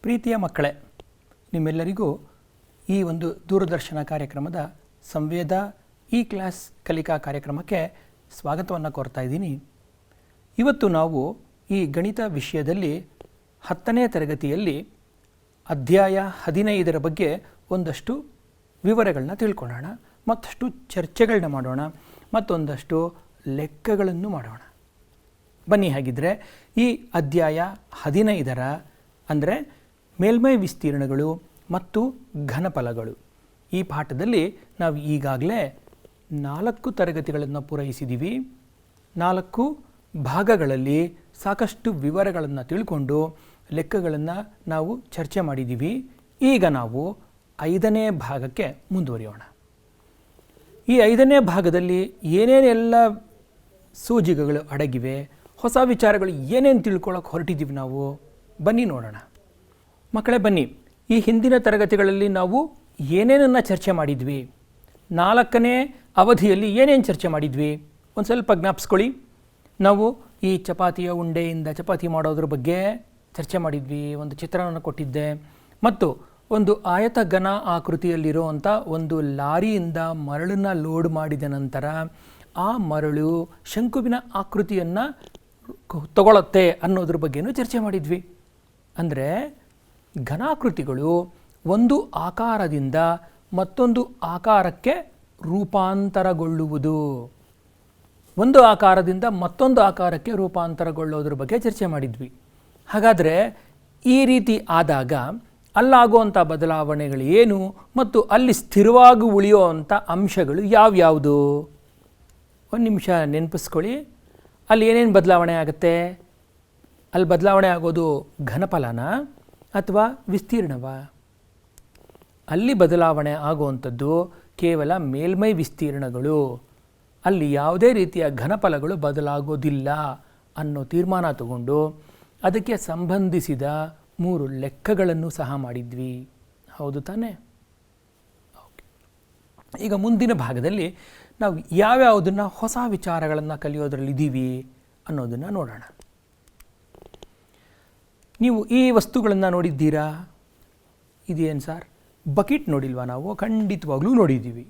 ಪ್ರೀತಿಯ ಮಕ್ಕಳೇ, ನಿಮ್ಮೆಲ್ಲರಿಗೂ ಈ ಒಂದು ದೂರದರ್ಶನ ಕಾರ್ಯಕ್ರಮದ ಸಂವೇದ ಇ ಕ್ಲಾಸ್ ಕಲಿಕಾ ಕಾರ್ಯಕ್ರಮಕ್ಕೆ ಸ್ವಾಗತವನ್ನು ಕೋರ್ತಾ ಇದ್ದೀನಿ. ಇವತ್ತು ನಾವು ಈ ಗಣಿತ ವಿಷಯದಲ್ಲಿ 10ನೇ ತರಗತಿಯಲ್ಲಿ ಅಧ್ಯಾಯ 15ರ ಬಗ್ಗೆ ಒಂದಷ್ಟು ವಿವರಗಳನ್ನ ತಿಳ್ಕೊಳ್ಳೋಣ, ಮತ್ತಷ್ಟು ಚರ್ಚೆಗಳನ್ನ ಮಾಡೋಣ, ಮತ್ತೊಂದಷ್ಟು ಲೆಕ್ಕಗಳನ್ನು ಮಾಡೋಣ. ಬನ್ನಿ, ಹಾಗಿದ್ರೆ ಈ ಅಧ್ಯಾಯ 15ರ ಅಂದರೆ ಮೇಲ್ಮೈ ವಿಸ್ತೀರ್ಣಗಳು ಮತ್ತು ಘನಫಲಗಳು ಈ ಪಾಠದಲ್ಲಿ ನಾವು ಈಗಾಗಲೇ 4 ತರಗತಿಗಳನ್ನು ಪೂರೈಸಿದ್ದೀವಿ. 4 ಭಾಗಗಳಲ್ಲಿ ಸಾಕಷ್ಟು ವಿವರಗಳನ್ನು ತಿಳ್ಕೊಂಡು ಲೆಕ್ಕಗಳನ್ನು ನಾವು ಚರ್ಚೆ ಮಾಡಿದ್ದೀವಿ. ಈಗ ನಾವು 5ನೇ ಭಾಗಕ್ಕೆ ಮುಂದುವರಿಯೋಣ. ಈ 5ನೇ ಭಾಗದಲ್ಲಿ ಏನೇನೆಲ್ಲ ಸೂಜಿಗಳು ಅಡಗಿವೆ, ಹೊಸ ವಿಚಾರಗಳು ಏನೇನು ತಿಳ್ಕೊಳ್ಳೋಕೆ ಹೊರಟಿದ್ದೀವಿ ನಾವು, ಬನ್ನಿ ನೋಡೋಣ. ಮಕ್ಕಳೇ ಬನ್ನಿ, ಈ ಹಿಂದಿನ ತರಗತಿಗಳಲ್ಲಿ ನಾವು ಏನೇನನ್ನು ಚರ್ಚೆ ಮಾಡಿದ್ವಿ, 4ನೇ ಅವಧಿಯಲ್ಲಿ ಏನೇನು ಚರ್ಚೆ ಮಾಡಿದ್ವಿ ಒಂದು ಸ್ವಲ್ಪ ಜ್ಞಾಪಿಸ್ಕೊಳ್ಳಿ. ನಾವು ಈ ಚಪಾತಿಯ ಉಂಡೆಯಿಂದ ಚಪಾತಿ ಮಾಡೋದ್ರ ಬಗ್ಗೆ ಚರ್ಚೆ ಮಾಡಿದ್ವಿ, ಒಂದು ಚಿತ್ರಣವನ್ನು ಕೊಟ್ಟಿದ್ದೆ, ಮತ್ತು ಒಂದು ಆಯತ ಘನ ಆಕೃತಿಯಲ್ಲಿರುವಂಥ ಒಂದು ಲಾರಿಯಿಂದ ಮರಳನ್ನು ಲೋಡ್ ಮಾಡಿದ ನಂತರ ಆ ಮರಳು ಶಂಕುವಿನ ಆಕೃತಿಯನ್ನು ತಗೊಳುತ್ತೆ ಅನ್ನೋದ್ರ ಬಗ್ಗೆನೂ ಚರ್ಚೆ ಮಾಡಿದ್ವಿ. ಅಂದರೆ ಘನಾಕೃತಿಗಳು ಒಂದು ಆಕಾರದಿಂದ ಮತ್ತೊಂದು ಆಕಾರಕ್ಕೆ ರೂಪಾಂತರಗೊಳ್ಳುವುದು, ಒಂದು ಆಕಾರದಿಂದ ಮತ್ತೊಂದು ಆಕಾರಕ್ಕೆ ರೂಪಾಂತರಗೊಳ್ಳೋದ್ರ ಬಗ್ಗೆ ಚರ್ಚೆ ಮಾಡಿದ್ವಿ. ಹಾಗಾದರೆ ಈ ರೀತಿ ಆದಾಗ ಅಲ್ಲಾಗುವಂಥ ಬದಲಾವಣೆಗಳು ಏನು ಮತ್ತು ಅಲ್ಲಿ ಸ್ಥಿರವಾಗಿ ಉಳಿಯುವಂಥ ಅಂಶಗಳು ಯಾವ್ಯಾವುದು? ಒಂದು ನಿಮಿಷ ನೆನಪಿಸ್ಕೊಳ್ಳಿ. ಅಲ್ಲಿ ಏನೇನು ಬದಲಾವಣೆ ಆಗುತ್ತೆ? ಅಲ್ಲಿ ಬದಲಾವಣೆ ಆಗೋದು ಘನಫಲನ ಅಥವಾ ವಿಸ್ತೀರ್ಣವ? ಅಲ್ಲಿ ಬದಲಾವಣೆ ಆಗುವಂಥದ್ದು ಕೇವಲ ಮೇಲ್ಮೈ ವಿಸ್ತೀರ್ಣಗಳು, ಅಲ್ಲಿ ಯಾವುದೇ ರೀತಿಯ ಘನಫಲಗಳು ಬದಲಾಗೋದಿಲ್ಲ ಅನ್ನೋ ತೀರ್ಮಾನ ತಗೊಂಡು ಅದಕ್ಕೆ ಸಂಬಂಧಿಸಿದ 3 ಲೆಕ್ಕಗಳನ್ನು ಸಹ ಮಾಡಿದ್ವಿ. ಹೌದು ತಾನೇ? ಓಕೆ. ಈಗ ಮುಂದಿನ ಭಾಗದಲ್ಲಿ ನಾವು ಯಾವ್ಯಾವುದನ್ನು ಹೊಸ ವಿಚಾರಗಳನ್ನು ಕಲಿಯೋದ್ರಲ್ಲಿದ್ದೀವಿ ಅನ್ನೋದನ್ನು ನೋಡೋಣ. ನೀವು ಈ ವಸ್ತುಗಳನ್ನು ನೋಡಿದ್ದೀರಾ? ಇದೇನು ಸರ್, ಬಕೆಟ್ ನೋಡಿಲ್ವಾ? ನಾವು ಖಂಡಿತವಾಗ್ಲೂ ನೋಡಿದ್ದೀವಿ,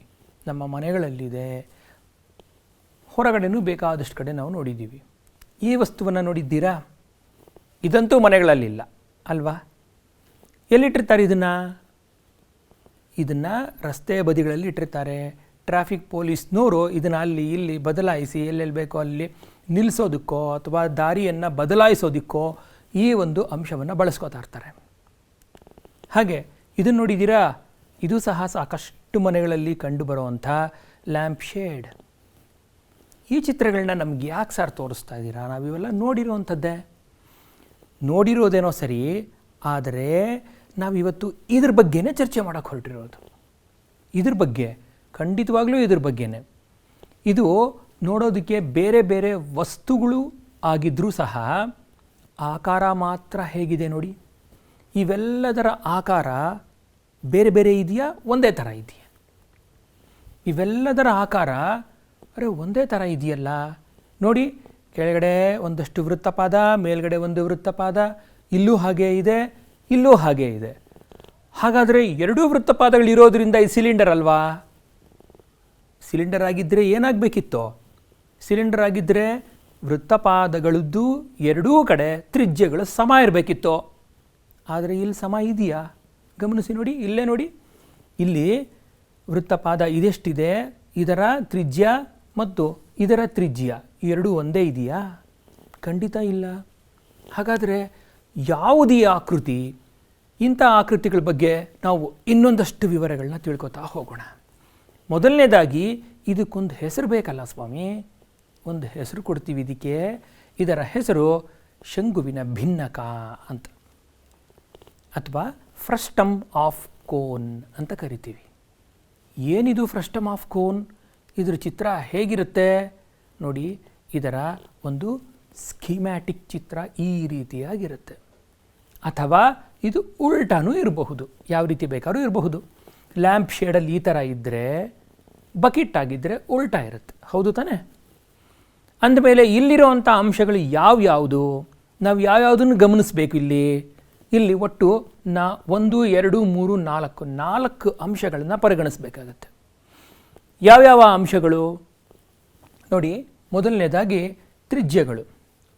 ನಮ್ಮ ಮನೆಗಳಲ್ಲಿದೆ, ಹೊರಗಡೆನೂ ಬೇಕಾದಷ್ಟು ಕಡೆ ನಾವು ನೋಡಿದ್ದೀವಿ. ಈ ವಸ್ತುವನ್ನು ನೋಡಿದ್ದೀರಾ? ಇದಂತೂ ಮನೆಗಳಲ್ಲಿಲ್ಲ ಅಲ್ವಾ? ಎಲ್ಲಿಟ್ಟಿರ್ತಾರೆ ಇದನ್ನು ರಸ್ತೆ ಬದಿಗಳಲ್ಲಿ ಇಟ್ಟಿರ್ತಾರೆ. ಟ್ರಾಫಿಕ್ ಪೊಲೀಸ್ನವರು ಇದನ್ನು ಅಲ್ಲಿ ಇಲ್ಲಿ ಬದಲಾಯಿಸಿ ಎಲ್ಲೆಲ್ಲಿ ಬೇಕೋ ಅಲ್ಲಿ ನಿಲ್ಲಿಸೋದಕ್ಕೋ ಅಥವಾ ದಾರಿಯನ್ನು ಬದಲಾಯಿಸೋದಕ್ಕೋ ಈ ಒಂದು ಅಂಶವನ್ನು ಬಳಸ್ಕೋತಾ ಇರ್ತಾರೆ. ಹಾಗೆ ಇದನ್ನು ನೋಡಿದ್ದೀರಾ? ಇದು ಸಹ ಸಾಕಷ್ಟು ಮನೆಗಳಲ್ಲಿ ಕಂಡುಬರುವಂಥ ಲ್ಯಾಂಪ್ ಶೇಡ್. ಈ ಚಿತ್ರಗಳನ್ನ ನಮ್ಗೆ ಯಾಕೆ ಸರ್ ತೋರಿಸ್ತಾ ಇದ್ದೀರಾ? ನಾವಿವೆಲ್ಲ ನೋಡಿರೋವಂಥದ್ದೇ, ನೋಡಿರೋದೇನೋ ಸರಿ, ಆದರೆ ನಾವಿವತ್ತು ಇದ್ರ ಬಗ್ಗೆನೇ ಚರ್ಚೆ ಮಾಡೋಕ್ಕೆ ಹೊರಟಿರೋದು. ಇದ್ರ ಬಗ್ಗೆ ಖಂಡಿತವಾಗ್ಲೂ ಇದ್ರ ಬಗ್ಗೆನೇ. ಇದು ನೋಡೋದಕ್ಕೆ ಬೇರೆ ಬೇರೆ ವಸ್ತುಗಳು ಆಗಿದ್ರೂ ಸಹ ಆಕಾರ ಮಾತ್ರ ಹೇಗಿದೆ ನೋಡಿ. ಇವೆಲ್ಲದರ ಆಕಾರ ಬೇರೆ ಬೇರೆ ಇದೆಯಾ, ಒಂದೇ ಥರ ಇದೆಯಾ? ಇವೆಲ್ಲದರ ಆಕಾರ ಒಂದೇ ಥರ ಇದೆಯಲ್ಲ ನೋಡಿ. ಕೆಳಗಡೆ ಒಂದಷ್ಟು ವೃತ್ತಪಾದ, ಮೇಲ್ಗಡೆ ಒಂದು ವೃತ್ತಪಾದ, ಇಲ್ಲೂ ಹಾಗೇ ಇದೆ, ಇಲ್ಲೂ ಹಾಗೇ ಇದೆ. ಹಾಗಾದರೆ 2 ವೃತ್ತಪಾದಗಳಿರೋದ್ರಿಂದ ಈ ಸಿಲಿಂಡರ್ ಅಲ್ವಾ? ಸಿಲಿಂಡರ್ ಆಗಿದ್ದರೆ ಏನಾಗಬೇಕಿತ್ತು? ಸಿಲಿಂಡರ್ ಆಗಿದ್ದರೆ ವೃತ್ತಪಾದಗಳದ್ದು 2 ಕಡೆ ತ್ರಿಜ್ಯಗಳು ಸಮ ಇರಬೇಕಿತ್ತು. ಆದರೆ ಇಲ್ಲಿ ಸಮ ಇದೆಯಾ? ಗಮನಿಸಿ ನೋಡಿ, ಇಲ್ಲೇ ನೋಡಿ, ಇಲ್ಲಿ ವೃತ್ತಪಾದ ಇದೆಷ್ಟಿದೆ, ಇದರ ತ್ರಿಜ್ಯ ಮತ್ತು ಇದರ ತ್ರಿಜ್ಯ 2 ಒಂದೇ ಇದೆಯಾ? ಖಂಡಿತ ಇಲ್ಲ. ಹಾಗಾದರೆ ಯಾವುದೇ ಆಕೃತಿ? ಇಂಥ ಆಕೃತಿಗಳ ಬಗ್ಗೆ ನಾವು ಇನ್ನೊಂದಷ್ಟು ವಿವರಗಳನ್ನ ತಿಳ್ಕೊತಾ ಹೋಗೋಣ. ಮೊದಲನೇದಾಗಿ ಇದಕ್ಕೊಂದು ಹೆಸರು ಬೇಕಲ್ಲ ಸ್ವಾಮಿ, ಒಂದು ಹೆಸರು ಕೊಡ್ತೀವಿ ಇದಕ್ಕೆ. ಇದರ ಹೆಸರು ಶಂಕುವಿನ ಭಿನ್ನಕ ಅಂತ, ಅಥವಾ ಫ್ರಸ್ಟಮ್ ಆಫ್ ಕೋನ್ ಅಂತ ಕರಿತೀವಿ. ಏನಿದು ಫ್ರಸ್ಟಮ್ ಆಫ್ ಕೋನ್? ಇದ್ರ ಚಿತ್ರ ಹೇಗಿರುತ್ತೆ ನೋಡಿ. ಇದರ ಒಂದು ಸ್ಕೀಮ್ಯಾಟಿಕ್ ಚಿತ್ರ ಈ ರೀತಿಯಾಗಿರುತ್ತೆ, ಅಥವಾ ಇದು ಉಲ್ಟಾನೂ ಇರಬಹುದು, ಯಾವ ರೀತಿ ಬೇಕಾದ್ರೂ ಇರಬಹುದು. ಲ್ಯಾಂಪ್ ಶೇಡಲ್ಲಿ ಈ ಥರ ಇದ್ದರೆ, ಬಕೆಟ್ ಆಗಿದ್ದರೆ ಉಲ್ಟಾ ಇರುತ್ತೆ. ಹೌದು ತಾನೇ? ಅಂದಮೇಲೆ ಇಲ್ಲಿರೋವಂಥ ಅಂಶಗಳು ಯಾವ್ಯಾವುದು? ನಾವು ಯಾವ್ಯಾವುದನ್ನು ಗಮನಿಸಬೇಕು ಇಲ್ಲಿ? ಇಲ್ಲಿ ಒಟ್ಟು 1 2 3 4 ಅಂಶಗಳನ್ನು ಪರಿಗಣಿಸಬೇಕಾಗತ್ತೆ. ಯಾವ್ಯಾವ ಅಂಶಗಳು ನೋಡಿ, ಮೊದಲನೇದಾಗಿ ತ್ರಿಜ್ಯಗಳು.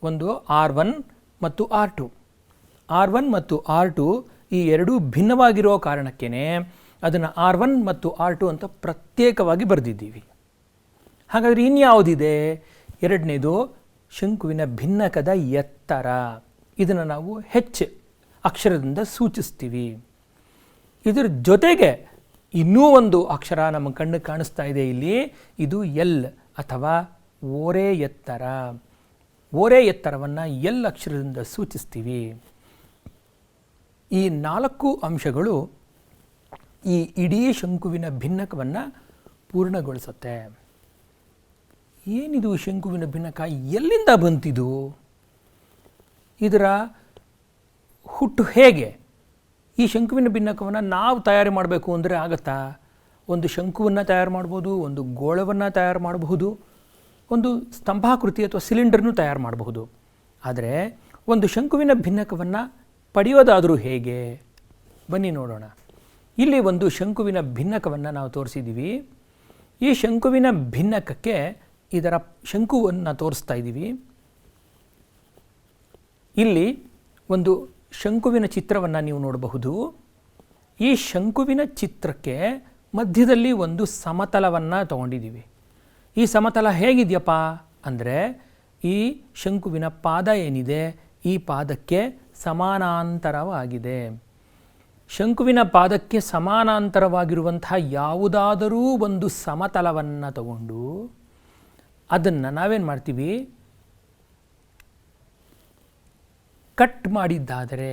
ಒಂದು R1 ಮತ್ತು R2. R1 ಮತ್ತು R2 ಈ ಎರಡೂ ಭಿನ್ನವಾಗಿರೋ ಕಾರಣಕ್ಕೇ ಅದನ್ನು R1 ಮತ್ತು R2 ಅಂತ ಪ್ರತ್ಯೇಕವಾಗಿ ಬರೆದಿದ್ದೀವಿ. ಹಾಗಾದರೆ ಇನ್ಯಾವುದಿದೆ? ಎರಡನೇದು ಶಂಕುವಿನ ಭಿನ್ನಕದ ಎತ್ತರ. ಇದನ್ನು ನಾವು H ಅಕ್ಷರದಿಂದ ಸೂಚಿಸ್ತೀವಿ. ಇದರ ಜೊತೆಗೆ ಇನ್ನೂ ಒಂದು ಅಕ್ಷರ ನಮ್ಮ ಕಣ್ಣಿಗೆ ಕಾಣಿಸ್ತಾ ಇದೆ ಇಲ್ಲಿ, ಇದು L ಅಥವಾ ಓರೆ ಎತ್ತರ. ಓರೆ ಎತ್ತರವನ್ನು L ಅಕ್ಷರದಿಂದ ಸೂಚಿಸ್ತೀವಿ. ಈ 4 ಅಂಶಗಳು ಈ ಇಡೀ ಶಂಕುವಿನ ಭಿನ್ನಕವನ್ನು ಪೂರ್ಣಗೊಳಿಸುತ್ತೆ. ಏನಿದು ಶಂಕುವಿನ ಭಿನ್ನಕ? ಎಲ್ಲಿಂದ ಬಂತಿದು? ಇದರ ಹುಟ್ಟು ಹೇಗೆ? ಈ ಶಂಕುವಿನ ಭಿನ್ನಕವನ್ನು ನಾವು ತಯಾರು ಮಾಡಬೇಕು ಅಂದರೆ ಆಗತ್ತಾ? ಒಂದು ಶಂಕುವನ್ನು ತಯಾರು ಮಾಡ್ಬೋದು, ಒಂದು ಗೋಳವನ್ನು ತಯಾರು ಮಾಡಬಹುದು, ಒಂದು ಸ್ತಂಭಾಕೃತಿ ಅಥವಾ ಸಿಲಿಂಡರ್ನು ತಯಾರು ಮಾಡಬಹುದು. ಆದರೆ ಒಂದು ಶಂಕುವಿನ ಭಿನ್ನಕವನ್ನು ಪಡೆಯೋದಾದರೂ ಹೇಗೆ? ಬನ್ನಿ ನೋಡೋಣ. ಇಲ್ಲಿ ಒಂದು ಶಂಕುವಿನ ಭಿನ್ನಕವನ್ನು ನಾವು ತೋರಿಸಿದ್ದೀವಿ. ಈ ಶಂಕುವಿನ ಭಿನ್ನಕಕ್ಕೆ ಇದರ ಶಂಕುವನ್ನು ತೋರಿಸ್ತಾ ಇದ್ದೀವಿ. ಇಲ್ಲಿ ಒಂದು ಶಂಕುವಿನ ಚಿತ್ರವನ್ನು ನೀವು ನೋಡಬಹುದು. ಈ ಶಂಕುವಿನ ಚಿತ್ರಕ್ಕೆ ಮಧ್ಯದಲ್ಲಿ ಒಂದು ಸಮತಲವನ್ನು ತಗೊಂಡಿದ್ದೀವಿ. ಈ ಸಮತಲ ಹೇಗಿದೆಯಪ್ಪ ಅಂದರೆ, ಈ ಶಂಕುವಿನ ಪಾದ ಏನಿದೆ ಈ ಪಾದಕ್ಕೆ ಸಮಾನಾಂತರವಾಗಿದೆ. ಶಂಕುವಿನ ಪಾದಕ್ಕೆ ಸಮಾನಾಂತರವಾಗಿರುವಂತಹ ಯಾವುದಾದರೂ ಒಂದು ಸಮತಲವನ್ನು ತಗೊಂಡು ಅದನ್ನು ನಾವೇನು ಮಾಡ್ತೀವಿ, ಕಟ್ ಮಾಡಿದ್ದಾದರೆ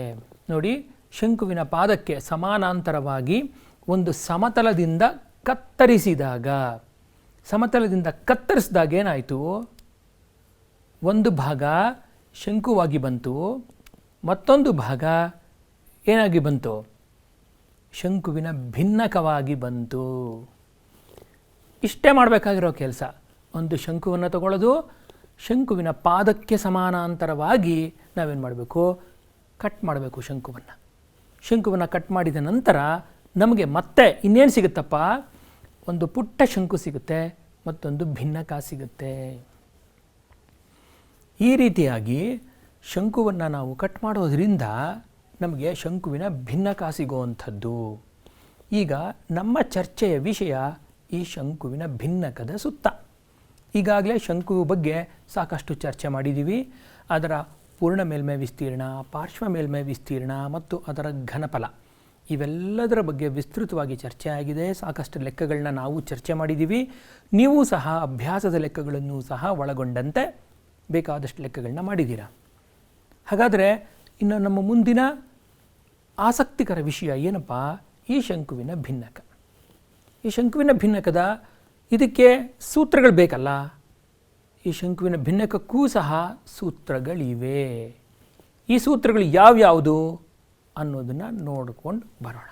ನೋಡಿ, ಶಂಕುವಿನ ಪಾದಕ್ಕೆ ಸಮಾನಾಂತರವಾಗಿ ಒಂದು ಸಮತಲದಿಂದ ಕತ್ತರಿಸಿದಾಗ ಏನಾಯಿತು? ಒಂದು ಭಾಗ ಶಂಕುವಾಗಿ ಬಂತು, ಮತ್ತೊಂದು ಭಾಗ ಏನಾಗಿ ಬಂತು? ಶಂಕುವಿನ ಭಿನ್ನಕವಾಗಿ ಬಂತು. ಇಷ್ಟೇ ಮಾಡಬೇಕಾಗಿರೋ ಕೆಲಸ. ಒಂದು ಶಂಕುವನ್ನು ತಗೊಳ್ಳೋದು, ಶಂಕುವಿನ ಪಾದಕ್ಕೆ ಸಮಾನಾಂತರವಾಗಿ ನಾವೇನು ಮಾಡಬೇಕು? ಕಟ್ ಮಾಡಬೇಕು ಶಂಕುವನ್ನು ಕಟ್ ಮಾಡಿದ ನಂತರ ನಮಗೆ ಮತ್ತೆ ಇನ್ನೇನು ಸಿಗುತ್ತಪ್ಪ? ಒಂದು ಪುಟ್ಟ ಶಂಕು ಸಿಗುತ್ತೆ, ಮತ್ತೊಂದು ಭಿನ್ನಕ ಸಿಗುತ್ತೆ. ಈ ರೀತಿಯಾಗಿ ಶಂಕುವನ್ನು ನಾವು ಕಟ್ ಮಾಡೋದ್ರಿಂದ ನಮಗೆ ಶಂಕುವಿನ ಭಿನ್ನಕ ಸಿಗುವಂಥದ್ದು. ಈಗ ನಮ್ಮ ಚರ್ಚೆಯ ವಿಷಯ ಈ ಶಂಕುವಿನ ಭಿನ್ನಕದ ಸುತ್ತ. ಈಗಾಗಲೇ ಶಂಕು ಬಗ್ಗೆ ಸಾಕಷ್ಟು ಚರ್ಚೆ ಮಾಡಿದ್ದೀವಿ. ಅದರ ಪೂರ್ಣ ಮೇಲ್ಮೈ ವಿಸ್ತೀರ್ಣ, ಪಾರ್ಶ್ವ ಮೇಲ್ಮೈ ವಿಸ್ತೀರ್ಣ ಮತ್ತು ಅದರ ಘನಫಲ ಇವೆಲ್ಲದರ ಬಗ್ಗೆ ವಿಸ್ತೃತವಾಗಿ ಚರ್ಚೆ ಆಗಿದೆ. ಸಾಕಷ್ಟು ಲೆಕ್ಕಗಳನ್ನ ನಾವು ಚರ್ಚೆ ಮಾಡಿದ್ದೀವಿ. ನೀವು ಸಹ ಅಭ್ಯಾಸದ ಲೆಕ್ಕಗಳನ್ನು ಸಹ ಒಳಗೊಂಡಂತೆ ಬೇಕಾದಷ್ಟು ಲೆಕ್ಕಗಳನ್ನ ಮಾಡಿದ್ದೀರಾ. ಹಾಗಾದರೆ ಇನ್ನು ನಮ್ಮ ಮುಂದಿನ ಆಸಕ್ತಿಕರ ವಿಷಯ ಏನಪ್ಪ? ಈ ಶಂಕುವಿನ ಭಿನ್ನಕ. ಈ ಶಂಕುವಿನ ಭಿನ್ನಕದ ಇದಕ್ಕೆ ಸೂತ್ರಗಳು ಬೇಕಲ್ಲ. ಈ ಶಂಕುವಿನ ಭಿನ್ನಕಕ್ಕೂ ಸಹ ಸೂತ್ರಗಳಿವೆ. ಈ ಸೂತ್ರಗಳು ಯಾವ್ಯಾವುದು ಅನ್ನೋದನ್ನು ನೋಡ್ಕೊಂಡು ಬರೋಣ.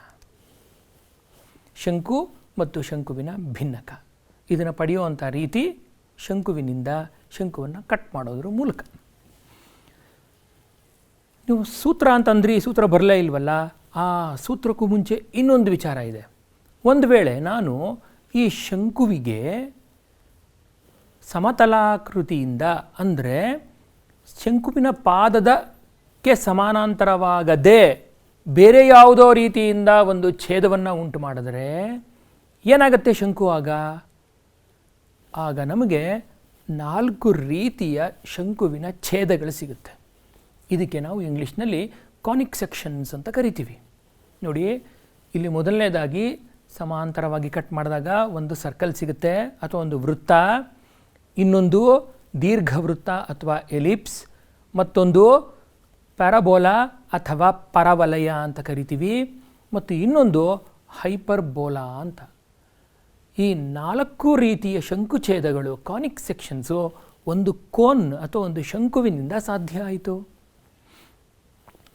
ಶಂಕು ಮತ್ತು ಶಂಕುವಿನ ಭಿನ್ನಕ ಇದನ್ನು ಪಡೆಯುವಂಥ ರೀತಿ ಶಂಕುವಿನಿಂದ ಶಂಕುವನ್ನು ಕಟ್ ಮಾಡೋದ್ರ ಮೂಲಕ. ನೀವು ಸೂತ್ರ ಅಂತಂದ್ರಿ, ಸೂತ್ರ ಬರಲೇ ಇಲ್ವಲ್ಲ. ಆ ಸೂತ್ರಕ್ಕೂ ಮುಂಚೆ ಇನ್ನೊಂದು ವಿಚಾರ ಇದೆ. ಒಂದು ವೇಳೆ ನಾನು ಈ ಶಂಕುವಿಗೆ ಸಮತಲಾಕೃತಿಯಿಂದ ಅಂದರೆ ಶಂಕುವಿನ ಪಾದಕ್ಕೆ ಸಮಾನಾಂತರವಾಗದೆ ಬೇರೆ ಯಾವುದೋ ರೀತಿಯಿಂದ ಒಂದು ಛೇದವನ್ನು ಉಂಟು ಮಾಡಿದರೆ ಏನಾಗುತ್ತೆ ಶಂಕು? ಆಗ ನಮಗೆ 4 ರೀತಿಯ ಶಂಕುವಿನ ಛೇದಗಳು ಸಿಗುತ್ತೆ. ಇದಕ್ಕೆ ನಾವು ಇಂಗ್ಲೀಷ್ನಲ್ಲಿ ಕಾನಿಕ್ ಸೆಕ್ಷನ್ಸ್ ಅಂತ ಕರಿತೀವಿ. ನೋಡಿ, ಇಲ್ಲಿ ಮೊದಲನೇದಾಗಿ ಸಮಾಂತರವಾಗಿ ಕಟ್ ಮಾಡಿದಾಗ ಒಂದು ಸರ್ಕಲ್ ಸಿಗುತ್ತೆ ಅಥವಾ ಒಂದು ವೃತ್ತ, ಇನ್ನೊಂದು ದೀರ್ಘವೃತ್ತ ಅಥವಾ ಎಲಿಪ್ಸ್, ಮತ್ತೊಂದು ಪ್ಯಾರಾಬೋಲಾ ಅಥವಾ ಪರವಲಯ ಅಂತ ಕರಿತೀವಿ, ಮತ್ತು ಇನ್ನೊಂದು ಹೈಪರ್ಬೋಲಾ ಅಂತ. ಈ 4 ರೀತಿಯ ಶಂಕುಛೇದಗಳು ಕಾನಿಕ್ ಸೆಕ್ಷನ್ಸು ಒಂದು ಕೋನ್ ಅಥವಾ ಒಂದು ಶಂಕುವಿನಿಂದ ಸಾಧ್ಯ ಆಯಿತು.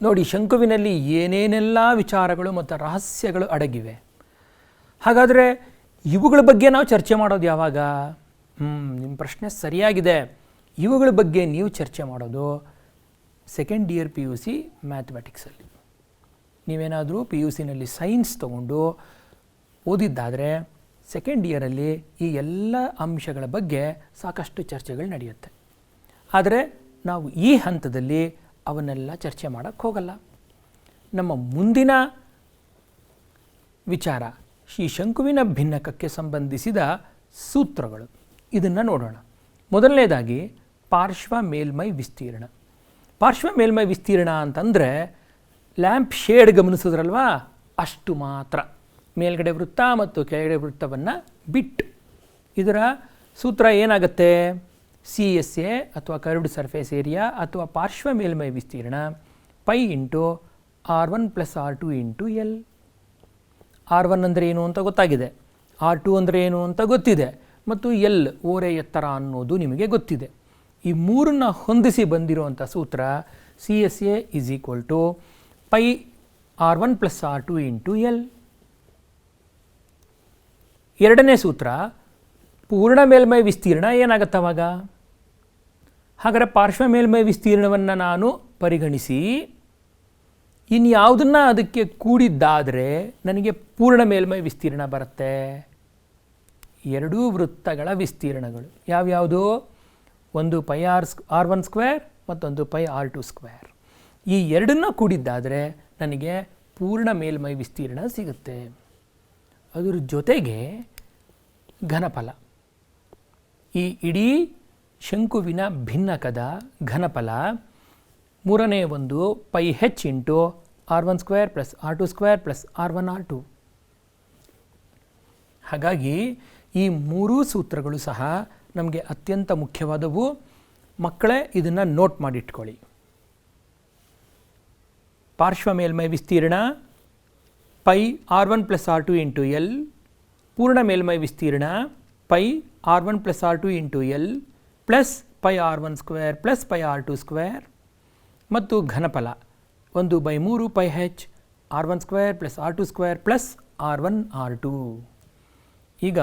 ನೋಡಿ, ಶಂಕುವಿನಲ್ಲಿ ಏನೇನೆಲ್ಲ ವಿಚಾರಗಳು ಮತ್ತು ರಹಸ್ಯಗಳು ಅಡಗಿವೆ. ಹಾಗಾದರೆ ಇವುಗಳ ಬಗ್ಗೆ ನಾವು ಚರ್ಚೆ ಮಾಡೋದು ಯಾವಾಗ? ನಿಮ್ಮ ಪ್ರಶ್ನೆ ಸರಿಯಾಗಿದೆ. ಇವುಗಳ ಬಗ್ಗೆ ನೀವು ಚರ್ಚೆ ಮಾಡೋದು ಸೆಕೆಂಡ್ ಇಯರ್ PUC ಮ್ಯಾಥಮೆಟಿಕ್ಸಲ್ಲಿ. ನೀವೇನಾದರೂ PUCನಲ್ಲಿ ಸೈನ್ಸ್ ತೊಗೊಂಡು ಓದಿದ್ದಾದರೆ ಸೆಕೆಂಡ್ ಇಯರಲ್ಲಿ ಈ ಎಲ್ಲ ಅಂಶಗಳ ಬಗ್ಗೆ ಸಾಕಷ್ಟು ಚರ್ಚೆಗಳು ನಡೆಯುತ್ತೆ. ಆದರೆ ನಾವು ಈ ಹಂತದಲ್ಲಿ ಅವನ್ನೆಲ್ಲ ಚರ್ಚೆ ಮಾಡೋಕ್ಕೆ ಹೋಗಲ್ಲ. ನಮ್ಮ ಮುಂದಿನ ವಿಚಾರ ಈ ಶಂಕುವಿನ ಭಿನ್ನಕಕ್ಕೆ ಸಂಬಂಧಿಸಿದ ಸೂತ್ರಗಳು. ಇದನ್ನು ನೋಡೋಣ. ಮೊದಲನೇದಾಗಿ ಪಾರ್ಶ್ವ ಮೇಲ್ಮೈ ವಿಸ್ತೀರ್ಣ. ಪಾರ್ಶ್ವ ಮೇಲ್ಮೈ ವಿಸ್ತೀರ್ಣ ಅಂತಂದರೆ ಲ್ಯಾಂಪ್ ಶೇಡ್ ಗಮನಿಸಿದ್ರಲ್ವಾ, ಅಷ್ಟು ಮಾತ್ರ. ಮೇಲ್ಗಡೆ ವೃತ್ತ ಮತ್ತು ಕೆಳಗಡೆ ವೃತ್ತವನ್ನು ಬಿಟ್ಟು. ಇದರ ಸೂತ್ರ ಏನಾಗುತ್ತೆ? CSA ಅಥವಾ ಕರ್ವ್ಡ್ ಸರ್ಫೇಸ್ ಏರಿಯಾ ಅಥವಾ ಪಾರ್ಶ್ವ ಮೇಲ್ಮೈ ವಿಸ್ತೀರ್ಣ π into R1 + R2 into L. R1 ಅಂದರೆ ಏನು ಅಂತ ಗೊತ್ತಾಗಿದೆ, R2 ಅಂದರೆ ಏನು ಅಂತ ಗೊತ್ತಿದೆ, ಮತ್ತು L ಓರೆ ಎತ್ತರ ಅನ್ನೋದು ನಿಮಗೆ ಗೊತ್ತಿದೆ. ಈ ಮೂರನ್ನು ಹೊಂದಿಸಿ ಬಂದಿರುವಂಥ ಸೂತ್ರ CSA = π R1 + R2 into L. ಎರಡನೇ ಸೂತ್ರ ಪೂರ್ಣ ಮೇಲ್ಮೈ ವಿಸ್ತೀರ್ಣ ಏನಾಗುತ್ತೆ ಅವಾಗ? ಹಾಗಾದರೆ ಪಾರ್ಶ್ವ ಮೇಲ್ಮೈ ವಿಸ್ತೀರ್ಣವನ್ನು ನಾನು ಪರಿಗಣಿಸಿ ಇನ್ಯಾವುದನ್ನು ಅದಕ್ಕೆ ಕೂಡಿದ್ದಾದರೆ ನನಗೆ ಪೂರ್ಣ ಮೇಲ್ಮೈ ವಿಸ್ತೀರ್ಣ ಬರುತ್ತೆ. ಎರಡೂ ವೃತ್ತಗಳ ವಿಸ್ತೀರ್ಣಗಳು ಯಾವ್ಯಾವುದು? ಒಂದು π R1² ಮತ್ತೊಂದು π R2². ಈ ಎರಡನ್ನು ಕೂಡಿದ್ದಾದರೆ ನನಗೆ ಪೂರ್ಣ ಮೇಲ್ಮೈ ವಿಸ್ತೀರ್ಣ ಸಿಗುತ್ತೆ. ಅದರ ಜೊತೆಗೆ ಘನಫಲ, ಈ ಇಡೀ ಶಂಕುವಿನ ಭಿನ್ನಕದ ಘನಫಲ ಮೂರನೇ ಒಂದು πh into R1² + R2² + R1R2. ಹಾಗಾಗಿ ಈ ಮೂರೂ ಸೂತ್ರಗಳು ಸಹ ನಮಗೆ ಅತ್ಯಂತ ಮುಖ್ಯವಾದವು. ಮಕ್ಕಳೇ ಇದನ್ನು ನೋಟ್ ಮಾಡಿಟ್ಕೊಳ್ಳಿ. ಪಾರ್ಶ್ವ ಮೇಲ್ಮೈ ವಿಸ್ತೀರ್ಣ π R1 + R2 ಇಂಟು L, ಪೂರ್ಣ ಮೇಲ್ಮೈ ವಿಸ್ತೀರ್ಣ π R1 + R2 into L plus π R1² + π R2², ಮತ್ತು ಘನಫಲ 1/3 πh R1² + R2² + R1R2. ಈಗ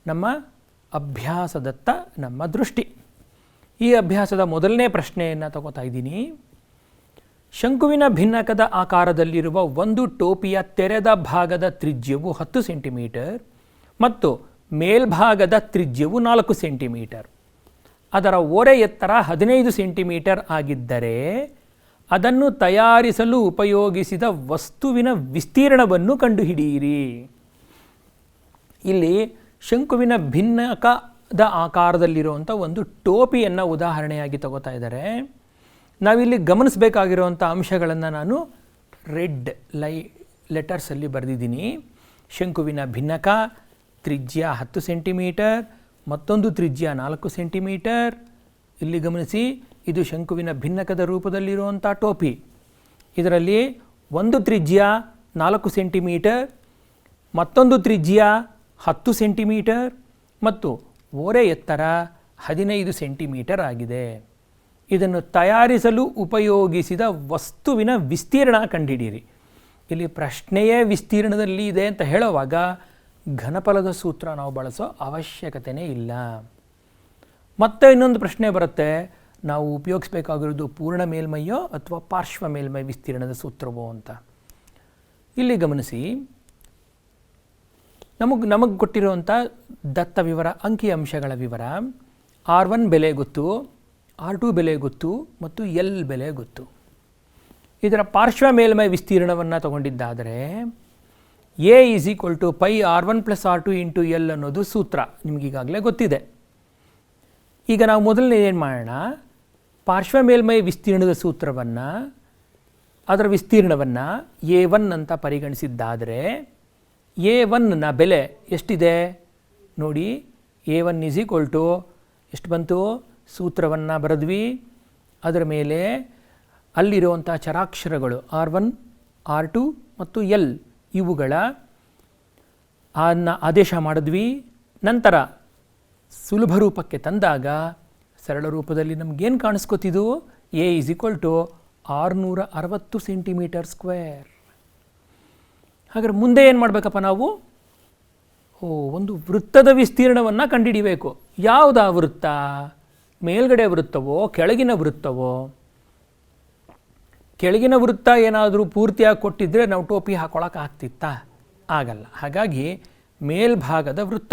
ನಮ್ಮ ಅಭ್ಯಾಸದತ್ತ ನಮ್ಮ ದೃಷ್ಟಿ. ಈ ಅಭ್ಯಾಸದ ಮೊದಲನೇ ಪ್ರಶ್ನೆಯನ್ನು ತಗೋತಾ ಇದ್ದೀನಿ. ಶಂಕುವಿನ ಭಿನ್ನಕದ ಆಕಾರದಲ್ಲಿರುವ ಒಂದು ಟೋಪಿಯ ತೆರೆದ ಭಾಗದ ತ್ರಿಜ್ಯವು 10 ಸೆಂಟಿಮೀಟರ್ ಮತ್ತು ಮೇಲ್ಭಾಗದ ತ್ರಿಜ್ಯವು 4 ಸೆಂಟಿಮೀಟರ್. ಅದರ ಓರೆ ಎತ್ತರ 15 ಸೆಂಟಿಮೀಟರ್ ಆಗಿದ್ದರೆ ಅದನ್ನು ತಯಾರಿಸಲು ಉಪಯೋಗಿಸಿದ ವಸ್ತುವಿನ ವಿಸ್ತೀರ್ಣವನ್ನು ಕಂಡುಹಿಡಿಯಿರಿ. ಇಲ್ಲಿ ಶಂಕುವಿನ ಭಿನ್ನಕದ ಆಕಾರದಲ್ಲಿರುವಂಥ ಒಂದು ಟೋಪಿಯನ್ನು ಉದಾಹರಣೆಯಾಗಿ ತಗೋತಾ ಇದ್ದಾರೆ. ನಾವಿಲ್ಲಿ ಗಮನಿಸಬೇಕಾಗಿರುವಂಥ ಅಂಶಗಳನ್ನು ನಾನು ರೆಡ್ ಲೆಟರ್ಸಲ್ಲಿ ಬರೆದಿದ್ದೀನಿ. ಶಂಕುವಿನ ಭಿನ್ನಕ ತ್ರಿಜ್ಯ 10 ಸೆಂಟಿಮೀಟರ್, ಮತ್ತೊಂದು ತ್ರಿಜ್ಯ 4 ಸೆಂಟಿಮೀಟರ್. ಇಲ್ಲಿ ಗಮನಿಸಿ, ಇದು ಶಂಕುವಿನ ಭಿನ್ನಕದ ರೂಪದಲ್ಲಿರುವಂಥ ಟೋಪಿ. ಇದರಲ್ಲಿ ಒಂದು ತ್ರಿಜ್ಯ 4 ಸೆಂಟಿಮೀಟರ್, ಮತ್ತೊಂದು ತ್ರಿಜ್ಯ 10 ಸೆಂಟಿಮೀಟರ್ ಮತ್ತು ಓರೆ ಎತ್ತರ 15 ಸೆಂಟಿಮೀಟರ್ ಆಗಿದೆ. ಇದನ್ನು ತಯಾರಿಸಲು ಉಪಯೋಗಿಸಿದ ವಸ್ತುವಿನ ವಿಸ್ತೀರ್ಣ ಕಂಡುಹಿಡಿಯಿರಿ. ಇಲ್ಲಿ ಪ್ರಶ್ನೆಯೇ ವಿಸ್ತೀರ್ಣದಲ್ಲಿ ಇದೆ ಅಂತ ಹೇಳುವಾಗ ಘನಫಲದ ಸೂತ್ರ ನಾವು ಬಳಸೋ ಅವಶ್ಯಕತೆಯೇ ಇಲ್ಲ. ಮತ್ತೆ ಇನ್ನೊಂದು ಪ್ರಶ್ನೆ ಬರುತ್ತೆ, ನಾವು ಉಪಯೋಗಿಸಬೇಕಾಗಿರೋದು ಪೂರ್ಣ ಮೇಲ್ಮೈಯೋ ಅಥವಾ ಪಾರ್ಶ್ವ ಮೇಲ್ಮೈ ವಿಸ್ತೀರ್ಣದ ಸೂತ್ರವೋ ಅಂತ. ಇಲ್ಲಿ ಗಮನಿಸಿ, ನಮಗೆ ಕೊಟ್ಟಿರುವಂಥ ದತ್ತ ವಿವರ, ಅಂಕಿ ಅಂಶಗಳ ವಿವರ, R1 ಬೆಲೆ ಗೊತ್ತು, R2 ಬೆಲೆ ಗೊತ್ತು ಮತ್ತು L ಬೆಲೆ ಗೊತ್ತು. ಇದರ ಪಾರ್ಶ್ವ ಮೇಲ್ಮೈ ವಿಸ್ತೀರ್ಣವನ್ನು ತಗೊಂಡಿದ್ದಾದರೆ A = π R1 + R2 into L ಅನ್ನೋದು ಸೂತ್ರ ನಿಮಗೀಗಾಗಲೇ ಗೊತ್ತಿದೆ. ಈಗ ನಾವು ಮೊದಲನೇ ಏನು ಮಾಡೋಣ, ಪಾರ್ಶ್ವ ಮೇಲ್ಮೈ ವಿಸ್ತೀರ್ಣದ ಸೂತ್ರವನ್ನು, ಅದರ ವಿಸ್ತೀರ್ಣವನ್ನು A1 ಅಂತ ಪರಿಗಣಿಸಿದ್ದಾದರೆ A1ನ ಬೆಲೆ ಎಷ್ಟಿದೆ ನೋಡಿ. A1 = ಎಷ್ಟು ಬಂತು? ಸೂತ್ರವನ್ನು ಬರೆದ್ವಿ. ಅದರ ಮೇಲೆ ಅಲ್ಲಿರುವಂಥ ಚರಾಕ್ಷರಗಳು R1, R2 ಮತ್ತು L ಇವುಗಳ ಆದೇಶ ಮಾಡಿದ್ವಿ. ನಂತರ ಸುಲಭ ರೂಪಕ್ಕೆ ತಂದಾಗ ಸರಳ ರೂಪದಲ್ಲಿ ನಮಗೇನು ಕಾಣಿಸ್ಕೊತಿದ್ದು? A = 660 centimetre square. ಹಾಗಾದ್ರೆ ಮುಂದೆ ಏನು ಮಾಡಬೇಕಪ್ಪ ನಾವು? ಒಂದು ವೃತ್ತದ ವಿಸ್ತೀರ್ಣವನ್ನು ಕಂಡುಹಿಡಿಬೇಕು. ಯಾವುದಾ ವೃತ್ತ? ಮೇಲ್ಗಡೆ ವೃತ್ತವೋ ಕೆಳಗಿನ ವೃತ್ತವೋ? ಕೆಳಗಿನ ವೃತ್ತ ಏನಾದರೂ ಪೂರ್ತಿಯಾಗಿ ಕೊಟ್ಟಿದ್ದರೆ ನಾವು ಟೋಪಿ ಹಾಕೊಳ್ಳೋಕೆ ಆಗ್ತಿತ್ತಾ? ಆಗಲ್ಲ. ಹಾಗಾಗಿ ಮೇಲ್ಭಾಗದ ವೃತ್ತ,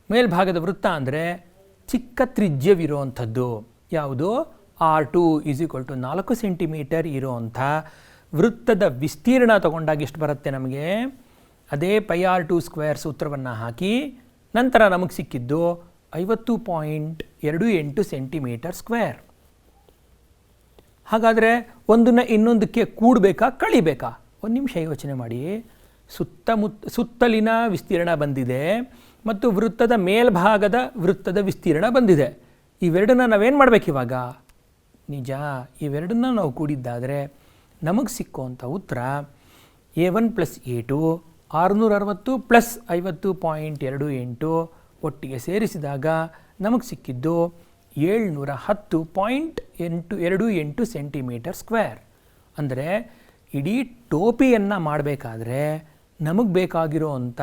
ಮೇಲ್ಭಾಗದ ವೃತ್ತ ಅಂದರೆ ಚಿಕ್ಕ ತ್ರಿಜ್ಯವಿರುವಂಥದ್ದು ಯಾವುದು? R2 = 4 ಸೆಂಟಿಮೀಟರ್ ಇರುವಂಥ ವೃತ್ತದ ವಿಸ್ತೀರ್ಣ ತಗೊಂಡಾಗ ಎಷ್ಟು ಬರುತ್ತೆ ನಮಗೆ? ಅದೇ πr² ಸೂತ್ರವನ್ನು ಹಾಕಿ ನಂತರ ನಮಗೆ ಸಿಕ್ಕಿದ್ದು 50.28 ಸೆಂಟಿಮೀಟರ್ ಸ್ಕ್ವೇರ್. ಹಾಗಾದರೆ ಒಂದನ್ನು ಇನ್ನೊಂದಕ್ಕೆ ಕೂಡಬೇಕಾ ಕಳಿಬೇಕಾ? ಒಂದು ನಿಮಿಷ ಯೋಚನೆ ಮಾಡಿ. ಸುತ್ತಲಿನ ವಿಸ್ತೀರ್ಣ ಬಂದಿದೆ ಮತ್ತು ವೃತ್ತದ ಮೇಲ್ಭಾಗದ ವೃತ್ತದ ವಿಸ್ತೀರ್ಣ ಬಂದಿದೆ. ಇವೆರಡನ್ನ ನಾವೇನು ಮಾಡಬೇಕು ಇವಾಗ? ನಿಜ, ಇವೆರಡನ್ನ ನಾವು ಕೂಡಿದ್ದಾದರೆ ನಮಗೆ ಸಿಕ್ಕುವಂಥ ಉತ್ತರ A1 + A2 660 + 50.28 ಒಟ್ಟಿಗೆ ಸೇರಿಸಿದಾಗ ನಮಗೆ ಸಿಕ್ಕಿದ್ದು 710.28 ಸೆಂಟಿಮೀಟರ್ ಸ್ಕ್ವೇರ್. ಅಂದರೆ ಇಡೀ ಟೋಪಿಯನ್ನು ಮಾಡಬೇಕಾದ್ರೆ ನಮಗೆ ಬೇಕಾಗಿರೋವಂಥ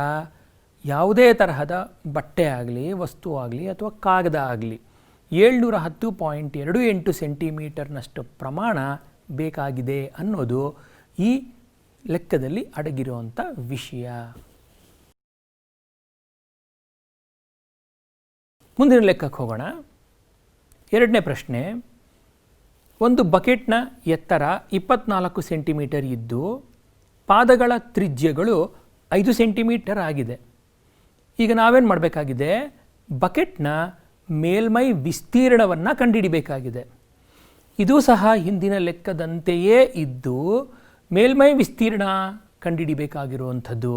ಯಾವುದೇ ತರಹದ ಬಟ್ಟೆ ಆಗಲಿ, ವಸ್ತು ಆಗಲಿ ಅಥವಾ ಕಾಗದ ಆಗಲಿ 710.28 ಸೆಂಟಿಮೀಟರ್ನಷ್ಟು ಪ್ರಮಾಣ ಬೇಕಾಗಿದೆ ಅನ್ನೋದು ಈ ಲೆಕ್ಕದಲ್ಲಿ ಅಡಗಿರುವಂಥ ವಿಷಯ. ಮುಂದಿನ ಲೆಕ್ಕಕ್ಕೆ ಹೋಗೋಣ. ಎರಡನೇ ಪ್ರಶ್ನೆ. ಒಂದು ಬಕೆಟ್ನ ಎತ್ತರ 24 ಸೆಂಟಿಮೀಟರ್ ಇದ್ದು ಪಾದಗಳ ತ್ರಿಜ್ಯಗಳು 5 ಸೆಂಟಿಮೀಟರ್ ಆಗಿದೆ. ಈಗ ನಾವೇನು ಮಾಡಬೇಕಾಗಿದೆ? ಬಕೆಟ್ನ ಮೇಲ್ಮೈ ವಿಸ್ತೀರ್ಣವನ್ನು ಕಂಡುಹಿಡಿಬೇಕಾಗಿದೆ. ಇದು ಸಹ ಹಿಂದಿನ ಲೆಕ್ಕದಂತೆಯೇ ಇದ್ದು ಮೇಲ್ಮೈ ವಿಸ್ತೀರ್ಣ ಕಂಡುಹಿಡಿಬೇಕಾಗಿರುವಂಥದ್ದು.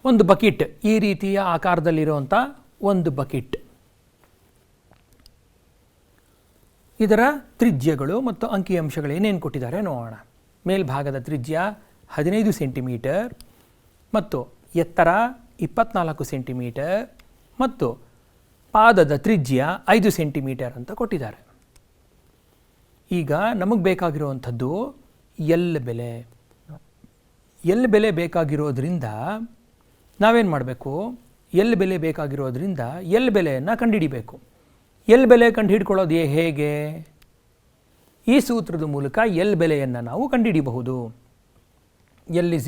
ಒಂದು ಬಕೆಟ್, ಈ ರೀತಿಯ ಆಕಾರದಲ್ಲಿರುವಂಥ ಒಂದು ಬಕೆಟ್, ಇದರ ತ್ರಿಜ್ಯಗಳು ಮತ್ತು ಅಂಕಿಅಂಶಗಳು ಏನೇನು ಕೊಟ್ಟಿದ್ದಾರೆ ನೋಡೋಣ. ಮೇಲ್ಭಾಗದ ತ್ರಿಜ್ಯ 15 ಸೆಂಟಿಮೀಟರ್ ಮತ್ತು ಎತ್ತರ 24 ಸೆಂಟಿಮೀಟರ್ ಮತ್ತು ಪಾದದ ತ್ರಿಜ್ಯ 5 ಸೆಂಟಿಮೀಟರ್ ಅಂತ ಕೊಟ್ಟಿದ್ದಾರೆ. ಈಗ ನಮಗೆ ಬೇಕಾಗಿರುವಂಥದ್ದು ಎಲ್ ಬೆಲೆ. ಎಲ್ ಬೆಲೆ ಬೇಕಾಗಿರೋದ್ರಿಂದ ನಾವೇನು ಮಾಡಬೇಕು? ಎಲ್ ಬೆಲೆ ಬೇಕಾಗಿರೋದ್ರಿಂದ ಎಲ್ ಬೆಲೆಯನ್ನು ಕಂಡುಹಿಡಿಬೇಕು. ಎಲ್ ಬೆಲೆ ಕಂಡುಹಿಡ್ಕೊಳ್ಳೋದು ಹೇಗೆ? ಈ ಸೂತ್ರದ ಮೂಲಕ ಎಲ್ ಬೆಲೆಯನ್ನು ನಾವು ಕಂಡುಹಿಡಿಯಬಹುದು. L =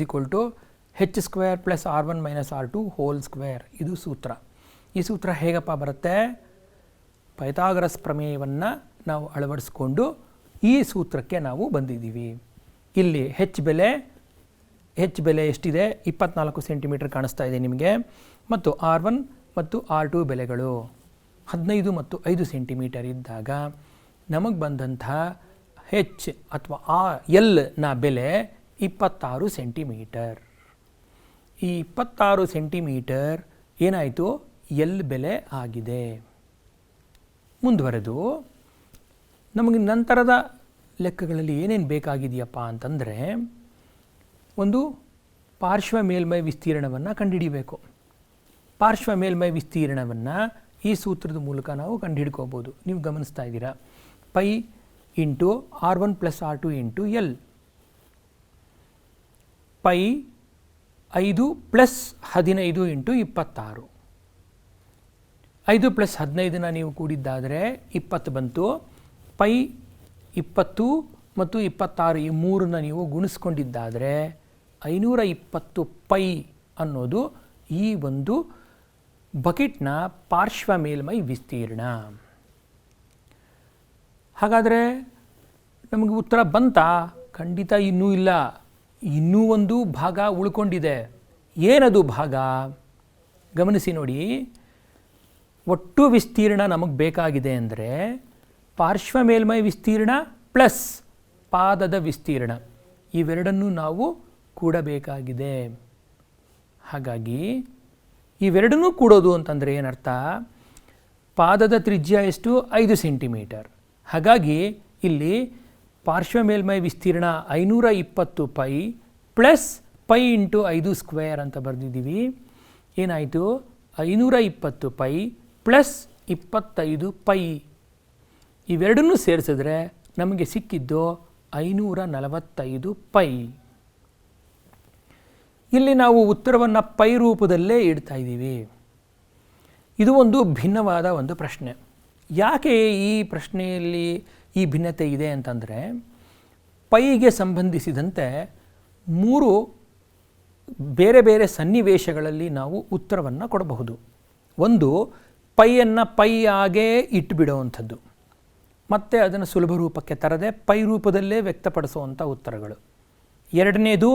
h² + R1 - R2 whole square. ಇದು ಸೂತ್ರ. ಈ ಸೂತ್ರ ಹೇಗಪ್ಪ ಬರುತ್ತೆ? ಪೈಥಾಗರಸ್ ಪ್ರಮೇಯವನ್ನು ನಾವು ಅಳವಡಿಸ್ಕೊಂಡು ಈ ಸೂತ್ರಕ್ಕೆ ನಾವು ಬಂದಿದ್ದೀವಿ. ಇಲ್ಲಿ ಹೆಚ್ ಬೆಲೆ ಎಷ್ಟಿದೆ? 24 ಸೆಂಟಿಮೀಟರ್ ಕಾಣಿಸ್ತಾ ಇದೆ ನಿಮಗೆ. ಮತ್ತು R1 ಮತ್ತು R2 ಬೆಲೆಗಳು 15 ಮತ್ತು 5 ಸೆಂಟಿಮೀಟರ್ ಇದ್ದಾಗ ನಮಗೆ ಬಂದಂತಹ ಹೆಚ್ ಅಥವಾ ಎಲ್ನ ಬೆಲೆ 26 ಸೆಂಟಿಮೀಟರ್. ಈ 26 ಸೆಂಟಿಮೀಟರ್ ಏನಾಯಿತು? ಎಲ್ ಬೆಲೆ ಆಗಿದೆ. ಮುಂದುವರೆದು ನಮಗೆ ನಂತರದ ಲೆಕ್ಕಗಳಲ್ಲಿ ಏನೇನು ಬೇಕಾಗಿದೆಯಪ್ಪ ಅಂತಂದರೆ, ಒಂದು ಪಾರ್ಶ್ವ ಮೇಲ್ಮೈ ವಿಸ್ತೀರ್ಣವನ್ನು ಕಂಡುಹಿಡಿಯಬೇಕು. ಪಾರ್ಶ್ವ ಮೇಲ್ಮೈ ವಿಸ್ತೀರ್ಣವನ್ನು ಈ ಸೂತ್ರದ ಮೂಲಕ ನಾವು ಕಂಡುಹಿಡ್ಕೋಬೋದು. ನೀವು ಗಮನಿಸ್ತಾ ಇದ್ದೀರಾ, π × R1 + R2 × L. π 5 + 15 × 26. 5 + 15ನ ನೀವು ಕೂಡಿದ್ದಾದರೆ 20 ಬಂತು. π 20 ಮತ್ತು 26 ಈ ಮೂರನ್ನು ನೀವು ಗುಣಿಸ್ಕೊಂಡಿದ್ದಾದರೆ 520 π ಅನ್ನೋದು ಈ ಒಂದು ಬಕೆಟ್ನ ಪಾರ್ಶ್ವ ಮೇಲ್ಮೈ ವಿಸ್ತೀರ್ಣ. ಹಾಗಾದರೆ ನಮಗೆ ಉತ್ತರ ಬಂತಾ? ಖಂಡಿತ ಇನ್ನೂ ಇಲ್ಲ. ಇನ್ನೂ ಒಂದು ಭಾಗ ಉಳ್ಕೊಂಡಿದೆ. ಏನದು ಭಾಗ? ಗಮನಿಸಿ ನೋಡಿ. ಒಟ್ಟು ವಿಸ್ತೀರ್ಣ ನಮಗೆ ಬೇಕಾಗಿದೆ ಅಂದರೆ ಪಾರ್ಶ್ವ ಮೇಲ್ಮೈ ವಿಸ್ತೀರ್ಣ ಪ್ಲಸ್ ಪಾದದ ವಿಸ್ತೀರ್ಣ ಇವೆರಡನ್ನೂ ನಾವು ಕೂಡಬೇಕಾಗಿದೆ. ಹಾಗಾಗಿ ಇವೆರಡನ್ನೂ ಕೂಡೋದು ಅಂತಂದರೆ ಏನರ್ಥ? ಪಾದದ ತ್ರಿಜ್ಯ ಎಷ್ಟು? 5 ಸೆಂಟಿಮೀಟರ್. ಹಾಗಾಗಿ ಇಲ್ಲಿ ಪಾರ್ಶ್ವ ಮೇಲ್ಮೈ ವಿಸ್ತೀರ್ಣ 520 π ಪ್ಲಸ್ π × 5² ಅಂತ ಬರೆದಿದ್ದೀವಿ. ಏನಾಯಿತು? 520 π ಪ್ಲಸ್ 25 π. ಇವೆರಡನ್ನೂ ಸೇರಿಸಿದ್ರೆ ನಮಗೆ ಸಿಕ್ಕಿದ್ದು 545 π. ಇಲ್ಲಿ ನಾವು ಉತ್ತರವನ್ನು ಪೈ ರೂಪದಲ್ಲೇ ಇಡ್ತಾ ಇದ್ದೀವಿ. ಇದು ಒಂದು ಭಿನ್ನವಾದ ಒಂದು ಪ್ರಶ್ನೆ. ಯಾಕೆ ಈ ಪ್ರಶ್ನೆಯಲ್ಲಿ ಈ ಭಿನ್ನತೆ ಇದೆ ಅಂತಂದರೆ ಪೈಗೆ ಸಂಬಂಧಿಸಿದಂತೆ 3 ಬೇರೆ ಬೇರೆ ಸನ್ನಿವೇಶಗಳಲ್ಲಿ ನಾವು ಉತ್ತರವನ್ನು ಕೊಡಬಹುದು. ಒಂದು, ಪೈಯನ್ನು ಪೈ ಆಗೇ ಇಟ್ಟುಬಿಡುವಂಥದ್ದು, ಮತ್ತು ಅದನ್ನು ಸುಲಭ ರೂಪಕ್ಕೆ ತರದೆ ಪೈ ರೂಪದಲ್ಲೇ ವ್ಯಕ್ತಪಡಿಸುವಂಥ ಉತ್ತರಗಳು. ಎರಡನೇದು,